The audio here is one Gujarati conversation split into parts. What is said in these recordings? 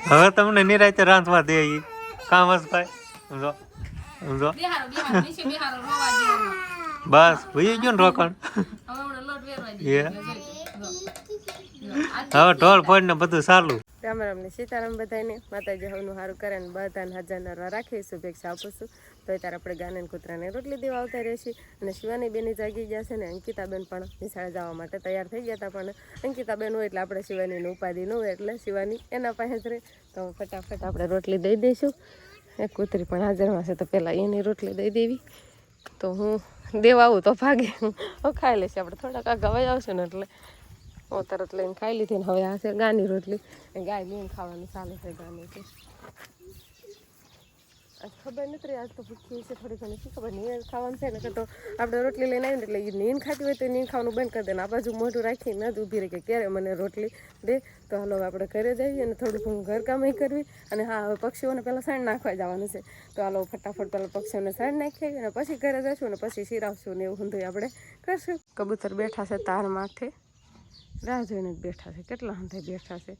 હવે તમને નિરાંતે રાંધવા દે ઈ કામસભાઈ સમજો સમજો બસ ભઈ ગયો ને રોકણ હવે ઢોળ ફોડ ને બધું ચાલુ રામ રામ ને સીતારામ બધાને માતાજી હવનું સારું કરે ને બધાને હાજર નરવા રાખી શુભેચ્છા આપું છું તો ત્યારે આપણે ગાને કૂતરાને રોટલી દેવા આવતા રહીશું અને શિવાની બેની જાગી ગયા છે ને અંકિતાબેન પણ નિશાળે જવા માટે તૈયાર થઈ ગયા હતા પણ અંકિતાબેન હોય એટલે આપણે શિવાનીને ઉપાધિ ન હોય એટલે શિવાની એના પાસે જ રહે તો ફટાફટ આપણે રોટલી દઈ દઈશું એક કૂતરી પણ હાજરમાં છે તો પહેલાં એની રોટલી દઈ દેવી તો હું દેવા આવું તો ભાગે હું ખાઈ લઈશ આપણે થોડાક આગળ વહી આવશે ને એટલે હું તરત લઈને ખાઈ લીધી ને હવે આ છે ગાની રોટલી ગાય લઈને ખાવાનું ચાલે છે ગાની તો ખબર નથી આજ તો ભૂખી છે થોડી ઘણી શી ખબર નીણ ખાવાનું છે ને તો આપણે રોટલી લઈને આવીને એટલે એ નીણ ખાતી હોય તો નીણ ખાવાનું બંધ કરી દે ને આ બાજુ મોઢું રાખીને જ ઊભી રહી કે ક્યારે મને રોટલી દે તો હાલો આપણે ઘરે જઈએ અને થોડુંક હું ઘરકામ કરવી અને હા હવે પક્ષીઓને પહેલાં સાણ નાખવા જવાનું છે તો હાલો ફટાફટ પહેલાં પક્ષીઓને સાણ નાખીએ અને પછી ઘરે જઈશું ને પછી શીરાવશું ને એવું બધું આપણે કરશું કબૂતર બેઠા છે તાર માથે રાહ જોઈને જ બેઠા છે કેટલા હંધાઈ બેઠા છે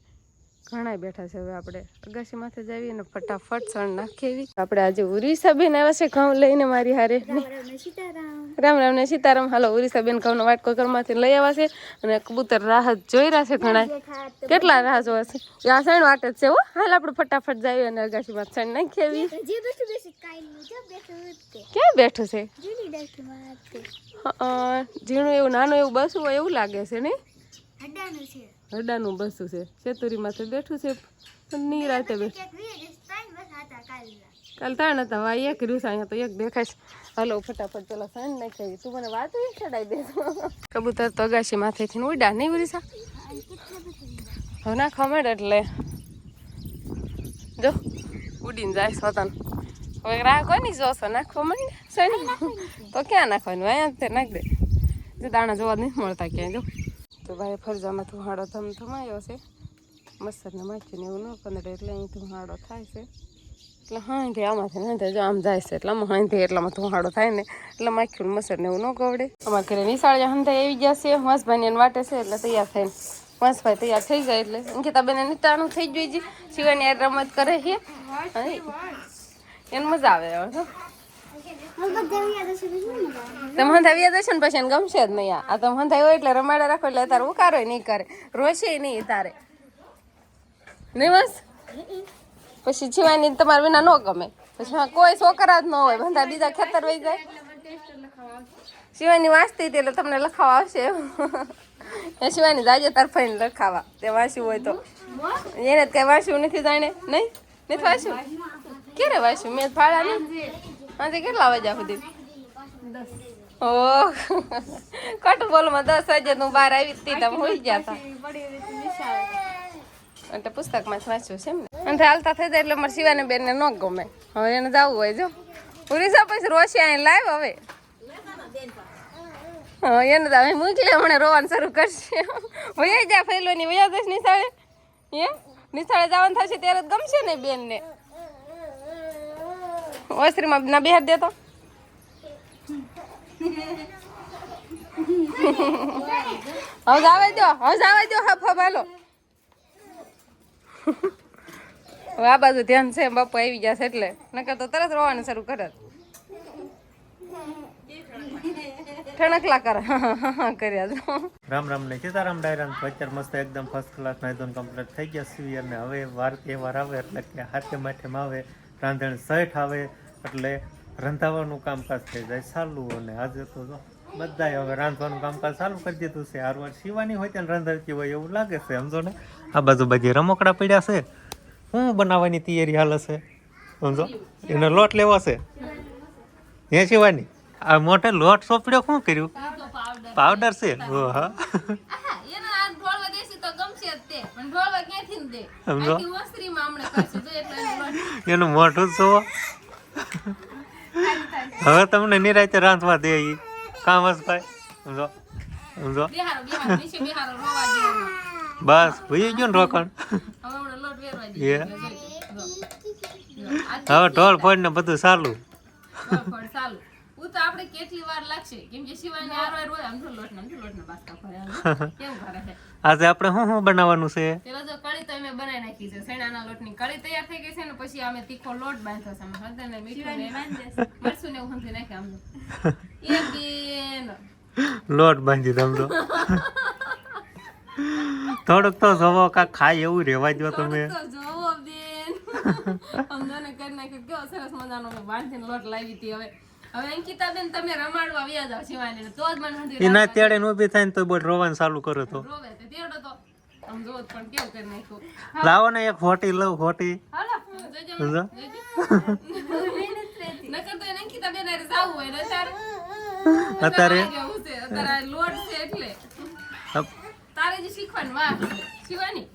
ઘણા બેઠા છે હવે આપણે અગાસી માથે જઈએ ને ફટાફટ સણ નાખી આપણે આજે ઉરીસાબેન આવ્યા છે ઘઉં લઈને મારી હારે રામ રામ ને સીતારામ હાલો ઉરીસાબેન ઘઉંનો વાટકો ઘરમાંથી લઈ આવ્યા છે અને કબૂતર રાહ જોઈ રહ્યા છે ઘણા કેટલા રાહ જોવા છે આ સણ વાટ જ છે હો હાલ આપણે ફટાફટ જઈએ અને અગાસી માં સણ નાખી આવી ક્યાં બેઠું છે ઝીણું એવું નાનું એવું બસું હોય એવું લાગે છે ને હડાનું બસું છે સેતુરીમાંથી બેઠું છે પણ નિરાતે બેઠું કાલ ત્રણ હતા વા એક રહ્યું અહીંયા તો એક દેખાય હાલો ફટાફટ પેલા સાંજ નાખી તું મને વાત ચડાવી દે કબૂતર તો અગાશી માથેથી ઉડ્યા નહીં ઉરીસા હવે નાખવા માંડે એટલે જો ઉડીને જાય સ્વતન હવે રાહ કોની જોશો નાખવા માંડે સણી તો ક્યાં નાખવાનું અહીંયા તે નાખ દે જે દાણા જોવા નહીં મળતા ક્યાંય જો તો ભાઈ ફરજામાં ધુહાડો ધમધમાયો છે મચ્છરને માખીને એવું ન કંદડે એટલે અહીં ધુહાડો થાય છે એટલે હાંથી આમાંથી હાંથી જો આમ જાય છે એટલે આમાં હાંથી એટલામાં ધુહાડો થાય ને એટલે માખ્યું મચ્છરને એવું ન ગવડે અમારે ઘરે નિશાળે હાંથી આવી ગયા છે વાંસભાઈને વાટે છે એટલે તૈયાર થઈને વાંસભાઈ તૈયાર થઈ જાય એટલે અંકિતાબેન નિતાણું થઈ ગયું છે શિવાની યાર રમત કરે છે એને મજા આવે હવે તમે હંધાવી જશે ને પછી એને ગમશે જ નહીં આ તમે હંધાઈ હોય એટલે રમાડા રાખો એટલે તારે ઉકારો નહીં કરે રોશે નહીં તારે નહીં બસ પછી જીવાની તમારે વિના ન ગમે પછી હા કોઈ છોકરા જ ન હોય બધા બીજા ખેતર વહી જાય શિવાની વાંચતી હતી એટલે તમને લખાવા આવશે એ શિવાની જાજે તરફાઈને લખાવા તે વાંચ્યું હોય તો એને જ કઈ વાંચ્યું નથી જાણે નહીં નથી વાંચ્યું ક્યારે વાંચ્યું મેં ફાળા નહીં આજે કેટલા વાગ્યા સુધી ઓહ કટ બોલમાં 10 વાગે હું બહાર આવી હતી તમે હોઈ ગયા હતા એટલે પુસ્તકમાં વાંચ્યું છે એમ ને અને હાલતા થઈ જાય એટલે મારે શિવાની બેનને ન ગમે હવે એને જવું હોય જો ઉરીસા પછી રોશી અહીં લાવ હવે હા એને તો હવે મૂકી હમણાં રોવાનું શરૂ કરશે વયા જા ફેલો ની વયા જઈશ નિશાળે નિશાળે જવાનું થશે ત્યારે જ ગમશે ને બેનને ઓસરીમાં ના બેહાર દેતો હવે આવે દો હફ હાલો હવે આ બાજુ ધ્યાન છે બાપુ આવી જશે એટલે નકર તો તરત રોવાનું શરૂ કરે ઠણકલા કરે કર્યા રામ રામ ને સીતારામ ડાયરામ અત્યારે મસ્ત એકદમ ફર્સ્ટ ક્લાસ નાઈધોન કમ્પ્લીટ થઈ ગયા છીએ અને હવે વાર તહેવાર આવે એટલે કે હાથે માઠેમ આવે રાંધણ સઠ આવે એટલે રંધાવાનું કામકાજ થઈ જાય ચાલુ અને આજે તો જો બધાય હવે રાંધવાનું કામકાજ ચાલુ કરી દીધું છે હારવાર શિવાની હોય ત્યાં રાંધતી હોય એવું લાગે છે સમજો ને આ બાજુ બધી રમકડા પડ્યા છે શું બનાવવાની તૈયારી હાલ હશે સમજો એનો લોટ લેવો છે હે શિવાની આ મોટે લોટ સોંપડ્યો શું કર્યું પાવડર છે હા સમજો એનું મોઢું જોવો હવે તમને નિરાંતે રાંધવા દે ઈ કામસભાઈ સમજો સમજો બસ ભઈ ગયો ને રોકણ હવે ઢોળ ફોડ ને બધું ચાલુ તો આપણે કેટલી વાર લાગશે કેમ કે શિવાની આરો રોય આમ તો લોટના બાસ્તા ભરે કેમ ભરે છે આજે આપણે શું બનાવવાનું છે? પેલા જો કળી તો અમે બનાવી નાખી છે શેણાના લોટની કળી તૈયાર થઈ ગઈ છે ને પછી અમે તીખો લોટ બાંધ્યો છે અમે હળદર ને મીઠું ને મરચું ને એવું હંધી નાખી આમ એ બેન લોટ બાંધી દમજો. થોડુંક તો જવો કાંક ખાય એવું રહેવા દો તમે. તો જોવો બેન અમને કરી નાખ્યું કેવો સરસ મજાનો બાંધીને લોટ લાવી હતી. હવે અંકિતા બેન તમે રમાડવા વ્યા જાવ શિવાની તો જ મને હંધી એના તેડે નો ઉભી થાય ને તો બોલ રોવાનું ચાલુ કરો તો રોવે તે તેડો તો આમ જોત પણ કેવું કરી નાખ્યું. લાવો ને એક હોટી લઉં હોટી. હાલો જોજો સમજો? નકર તો એને અંકિતા બેન હારે જાવું હોય ને અત્યારે અત્યારે લોટ છે એટલે તારે જે શીખવાનું વાર છે શિવાની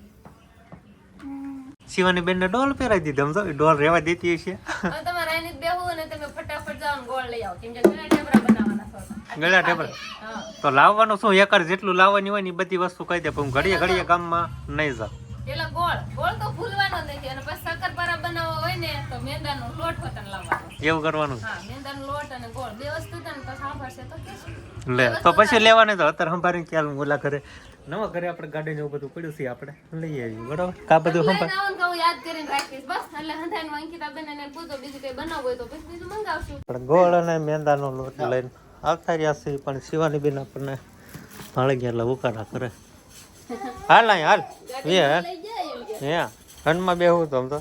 શિવાની બેન ને ડોલ પહેરાવી દીધી સમજો ડોલ રહેવા દેતી હશે. હવે તમારે આઈને જ બેહવું અને તમે ફટાફટ જાઓ ને ગોળ લઈ આવો કેમ કે ઘણા ઢેબરા બનાવવાના છો. ગળા ઢેબરા હા તો લાવવાનું શું એકર જેટલું લાવવાની હોય ને એ બધી વસ્તુ કહી દે પણ ઘડીએ ઘડીએ ગામમાં નહીં જાવ. પેલા ગોળ તો ભૂલવાનો નથી અને પછી શક્કરપારા બનાવવા હોય ને તો મેંદાનો લોટ હોતન લાવવાનો. એવું કરવાનું હા મેંદાનો લોટ અને ગોળ બે વસ્તુ તને તો સાંભળશે તો કેશું. લે તો પછી લેવાની તો અત્યારે સંભાળીને ખ્યાલ ઓલા ઘરે નવા ઘરે આપણે ગાડી ને એવું બધું પડ્યું છે આપણે લઈ આવીએ બરાબર. કા બધું લઈને સંભાળ આવો ને તો હું યાદ કરીને રાખીશ બસ એટલે હંધાઈમાં અંકિતા બેન ને પૂછો બીજું કઈ બનાવવું હોય તો પછી બીજું મંગાવશું. આપણે ગોળ અને મેંદાનો લોટ લઈને આવતા રહ્યા છીએ પણ શિવાની બેન આપણને ભાળી ગયા એટલે ઉકાળા કરે. હાલ અહીં હાલ એ હાલ લઈ જાય એમ કે. હે ઘરમાં બેહું તો આમ તો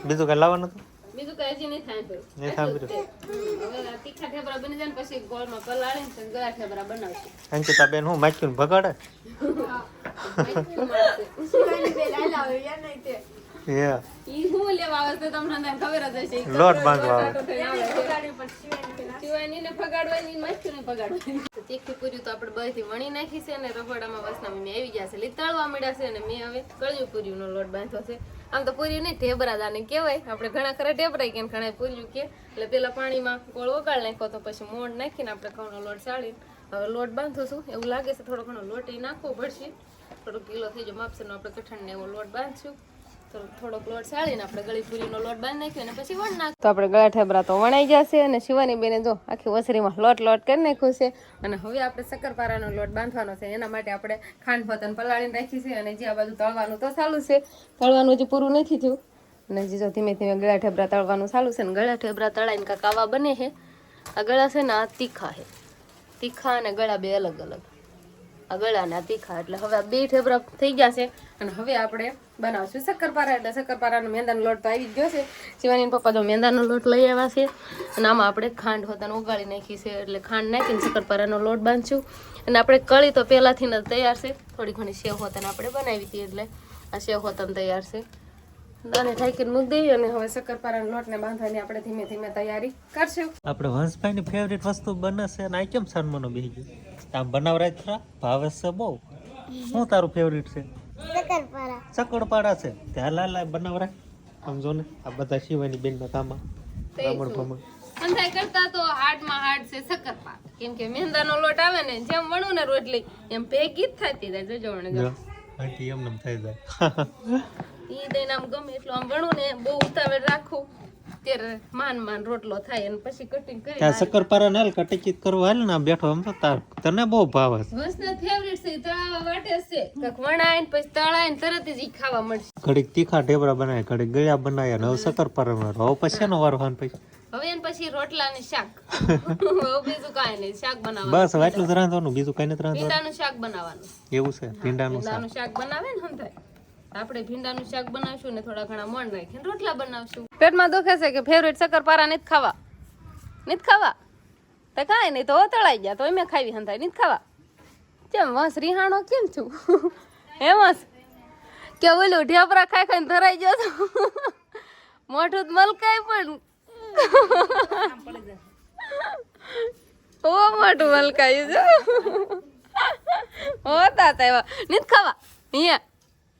બીજું કઈ લાવવાનું હતું બીજું કઈ હજી નહીં થાય નહીં સાંભળ્યું. હવે તીખા ઠેબરા બની જાય ને પછી ગોળમાં પલાળીને પછી ગળા ઠેબરા બનાવશું. અંકિતા બેન હું માખ્યું ભગાડે હે ઈ હું લેવા આવે છે તમને અંદર ખબર જ હશે. લોટ બાંધવા આવે. શિવાનીને ફગાડવાની માખ્યુંને ફગાડવાની. તીખી પૂરી તો આપણે બધી વણી નાખી છે અને રગોડામાં વસનામાં મેં આવી ગયા છે એટલે તળવા મળ્યા છે અને મેં હવે કળિયું પૂરીનો લોટ બાંધ્યો છે. આમ તો પૂરી નહીં ઢેબરા જાને કહેવાય આપણે ઘણા ખરા ઢેબરાય કે ઘણા પૂર્યું કે એટલે પેલા પાણીમાં ગોળ ઓગાળ નાખ્યો તો પછી મોણ નાખીને આપણે ઘઉંનો લોટ ચાળીને હવે લોટ બાંધું છું. એવું લાગે છે થોડો ઘણો લોટ નાખવો પડશે થોડો કિલો થઈ જાય માપસરનો આપણે કઠણને એવો લોટ બાંધશું તો થોડોક લોટ ચાળીને આપણે ગળી પૂરીનો લોટ બાંધી નાખ્યો અને પછી વણ નાખ તો આપણે ગળા ઠેબરા તો વણાઈ જશે અને શિવાની બેને જો આખી ઓસરીમાં લોટ કરી નાખ્યું છે અને હવે આપણે શક્કરપારાનો લોટ બાંધવાનો છે એના માટે આપણે ખાંડ ફતન પલાળીને રાખી છે અને જે આ બાજુ તળવાનું તો ચાલુ છે તળવાનું હજી પૂરું નથી થયું અને જે જો ધીમે ધીમે ગળા ઠેબરા તળવાનું ચાલુ છે ને ગળા ઠેબરા તળાઈને કાંક આવા બને છે. આ ગળા છે ને આ તીખા છે તીખા અને ગળા બે અલગ અલગ આ ગળા ને આ તીખા એટલે હવે આ બે ઠેબરા થઈ ગયા છે અને હવે આપણે બનાવશું શક્કરપારા એટલે શક્કરપારાનો મેંદાનો લોટ તો આવી જ ગયો છે. શિવાની પપ્પા તો મેંદાનો લોટ લઈ આવ્યા છે અને આમાં આપણે ખાંડ હોતાને ઉગાળી નાખી છે એટલે ખાંડ નાખીને શક્કરપારાનો લોટ બાંધશું અને આપણે કળી તો પહેલાંથી જ તૈયાર છે થોડી ઘણી સેવ હોતાને આપણે બનાવી હતી એટલે આ સેવ હોતાને તૈયાર છે. દાને ઠાકીને મૂકી દઈએ અને હવે શક્કરપારાનો લોટને બાંધવાની આપણે ધીમે ધીમે તૈયારી કરશું. આપણે વંશભાઈની ફેવરિટ વસ્તુ બને છે અને આ કેમ સન્માનો બેસી ગયું આમ બનાવરાય ખરા ભાવે છે બહુ. શું તારું ફેવરિટ છે? શક્કરપારા છે ત્યાં લાલ બનાવરાય આમ જો ને આ બધા શિવાની બેનના કામમાં રામણ ભમણ અંધાઈ કરતા તો હાડમાં હાડ છે શક્કરપારા કેમ કે મેંદાનો લોટ આવે ને જેમ વણું ને રોટલી એમ ભેગી જ થતી જાય જોજો વણે જો આંટી એમ નમ થઈ જાય. ઈ દઈને આમ ગમે એટલું આમ વણું ને બહુ ઉતાવળ રાખું ત્યારે માન રોટલો થાય અને પછી કટિંગ કરી ત્યાં શક્કરપારા નાલ કટકીત કરવા હાલ ને બેઠો આમ તો તાર તને બહુ ભાવે છે. વસના ફેવરિટ છે તળાવા વાટે છે કક વણાય ને પછી તળાય ને તરત જ ઈ ખાવા મળશે. ઘડીક તીખા ઢેબરા બનાવ્યા ઘડીક ગળ્યા બનાવ્યા ને હવે શક્કરપારા બનાવ્યા હવે પછી એનો વારો ખાન પછી હવે એને પછી રોટલા ને શાક હવે બીજું કાંઈ નહીં શાક બનાવવાનું બસ હવે એટલું જ રાંધવાનું બીજું કઈ નથી રાંધવાનું. ભીંડાનું શાક બનાવવાનું એવું છે ભીંડાનું શાક. ભીંડાનું શાક બનાવે ને હંધાય આપણે ભીંડાનું શાક બનાવશું ને થોડા ઘણા મોણ નાખીને રોટલા બનાવશું. પેટમાં દુખે છે કે ફેવરિટ શક્કરપારા નથી ખાવા તો કાંઈ નહીં તો તળાઈ ગયા તો એમ ખાવી હંધાય નથી ખાવા કેમ વંશ રિહાણો કેમ છું હે વંશ કે ઓલું ઢેબરા ખાઈ ખાઈને ધરાઈ ગયો તો મોઢું મલકાય પણ ઓ મોઢું મલકાયું છે હોતા એવા નથી ખાવા અહીંયા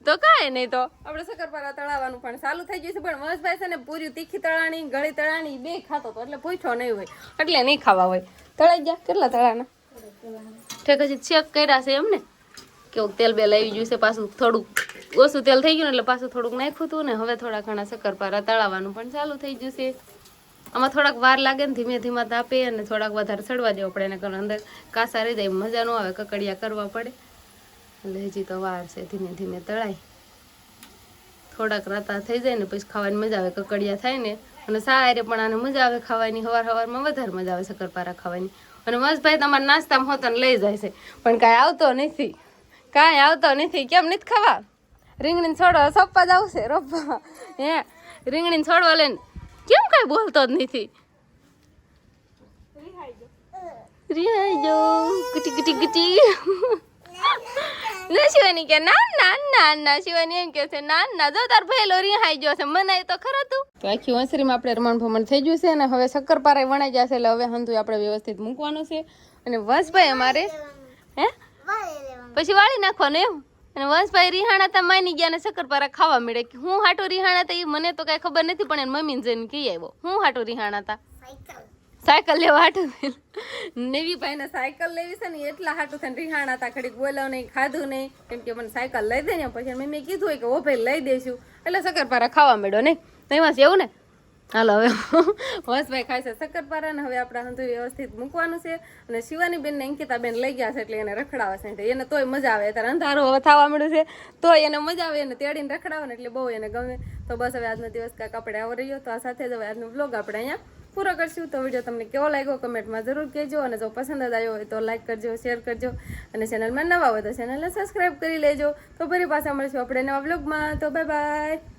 તો કાંઈ નહીં તો આપણે શક્કરપારા તળાવવાનું પણ ચાલુ થઈ ગયું છે પણ વંશભાઈ છે ને પૂરી તીખી તળાણી ગળી તળાણી બે ખાતો તો એટલે પૂછો નહીં હોય એટલે નહીં ખાવા હોય તળાઈ ગયા કેટલા તળાના ઠેક હજી ચેક કર્યા છે એમને કેવું તેલ બેલ આવી ગયું છે પાછું થોડુંક ઓછું તેલ થઈ ગયું ને એટલે પાછું થોડુંક નાખ્યું હતું ને હવે થોડા ઘણા શક્કરપારા તળાવવાનું પણ ચાલુ થઈ ગયું છે આમાં થોડાક વાર લાગે ને ધીમે ધીમે તાપે અને થોડાક વધારે સડવા દેવો પડે એને કારણ અંદર કાસા રહી જાય મજા ન આવે કકડિયા કરવા પડે એટલે હજી તો વાર છે ધીમે ધીમે તળાય થોડાક રાતા થઈ જાય ને પછી ખાવાની મજા આવે કકડિયા થાય ને અને સારે પણ આને મજા આવે ખાવાની સવારમાં વધારે મજા આવે શક્કરપારા ખાવાની અને મસ્તભાઈ તમારા નાસ્તામાં હોતા ને લઈ જાય છે પણ કાંઈ આવતો નથી કેમ નથી ખાવા રીંગણીને છોડવા સપ્પા જ આવશે રોપા હે રીંગણીને છોડવા લઈને કેમ કાંઈ બોલતો જ નથી રિહાઈ જો ગુટી ગુટી ગુટી ના શિવાની કે ના શિવાની એમ કે છે ના જો તાર ભેલો રિહાઈ ગયો છે મનાય તો ખરા તું તો આખી વંસરીમાં આપણે રમણ ભમણ થઈ ગયું છે અને હવે શક્કરપારા વણાઈ જશે એટલે હવે હંધું આપણે વ્યવસ્થિત મૂકવાનું છે અને વંશભાઈ અમારે હે પછી વાળી નાખવાનું એમ અને વંશભાઈ રિહાણા તા માની ગયા ને શક્કરપારા ખાવા મળે કે હું હાટું રિહાણા તા એ મને તો કઈ ખબર નથી પણ એની મમ્મીને જઈને કહી આવ્યો હું હાટું રિહાણા તા સાયકલ લેવા હાટું નેવી ભાઈને સાયકલ લેવી છે ને એટલા હાટું થઈને રિહાણા તા ખડીક બોલાવ નહીં ખાધું નહીં કેમ કે મને સાયકલ લઈ દે ને પછી મમ્મીએ કીધું હોય કે ઓ ભાઈ લઈ દઈશું એટલે શક્કરપારા ખાવા મળ્યો નહીં એમાં એવું ને હાલો હવે વંશભાઈ ખાય છે શક્કરપારા ને હવે આપણે હંધું વ્યવસ્થિત મૂકવાનું છે અને શિવાની બેન ને અંકિતા બેન લઈ ગયા છે એટલે એને રખડાવે છે એને તોય મજા આવે ત્યારે અંધારું હવે થવા મળ્યું છે તોય એને મજા આવે એને તેડીને રખડાવે ને એટલે બહુ એને ગમે તો બસ હવે આજનો દિવસ કાંઈક આપણે આવો રહ્યો તો આ સાથે જ હવે આજનો બ્લોગ આપણે અહીંયા પૂરો કરશું તો વિડીયો તમને કેવો લાગ્યો કમેન્ટમાં જરૂર કહેજો અને જો પસંદ જ આવ્યો હોય તો લાઈક કરજો શેર કરજો અને ચેનલમાં નવા હોય તો ચેનલને સબસ્ક્રાઈબ કરી લેજો તો ફરી પાછા મળીશું આપણે નવા બ્લોગમાં તો બાય બાય